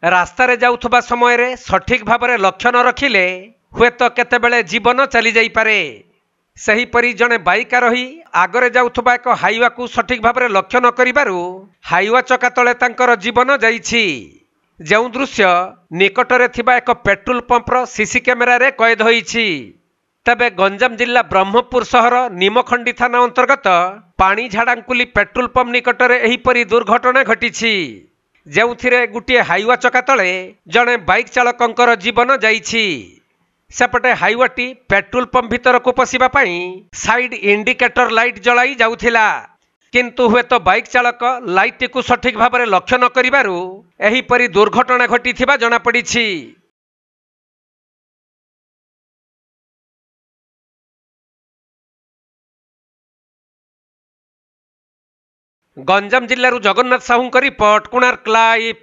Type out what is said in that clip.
रास्तारे जाउथबा समय रे सठिक भाବରେ लक्ष्य न रखिले हुएत केतेबेले जीवन चली जाई पारे। सेहीपरि जणे बाइक आरोही आगरे जाउथबा एक हाईवा को सठिक भाବରେ लक्ष्य न करिबारु हाईवा चका तले तांकर जीवन जाइछि। ଯେଉଁ ଦୃଶ୍ୟ ନିକଟରେ ଥିବା ଏକ ପେଟ୍ରୋଲ ପମ୍ପର ସିସି କ୍ୟାମେରାରେ କଏଦ ହୋଇଛି। ତେବେ ଗଞ୍ଜାମ ଜିଲ୍ଲା ବ୍ରହ୍ମପୁର ସହର ନିମଖଣ୍ଡି ଥାନା ଅନ୍ତର୍ଗତ ପାଣି ଝାଡ଼ାଙ୍କୁଲି ପେଟ୍ରୋଲ ପମ୍ପ ନିକଟରେ ଏହିପରି ଦୁର୍ଘଟଣା ଘଟିଛି, ଯେଉଁଥିରେ ଗୋଟିଏ ହାଇୱା ଚକା ତଳେ ଜଣେ ବାଇକ୍ ଚାଳକଙ୍କର ଜୀବନ ଯାଇଛି। ସେପଟେ ହାଇୱାଟି ପେଟ୍ରୋଲ ପମ୍ପ ଭିତରକୁ ପଶିବା ପାଇଁ ସାଇଡ୍ ଇଣ୍ଡିକେଟର ଲାଇଟ୍ ଜଳାଇ ଯାଉଥିଲା, କିନ୍ତୁ ହୁଏତ ବାଇକ୍ ଚାଳକ ଲାଇଟ୍ଟିକୁ ସଠିକ ଭାବରେ ଲକ୍ଷ୍ୟ ନ କରିବାରୁ ଏହିପରି ଦୁର୍ଘଟଣା ଘଟିଥିବା ଜଣାପଡ଼ିଛି। ଗଞ୍ଜାମ ଜିଲ୍ଲାରୁ ଜଗନ୍ନାଥ ସାହୁଙ୍କ ରିପୋର୍ଟ, କୋଣାର୍କ ଲାଇଭ୍।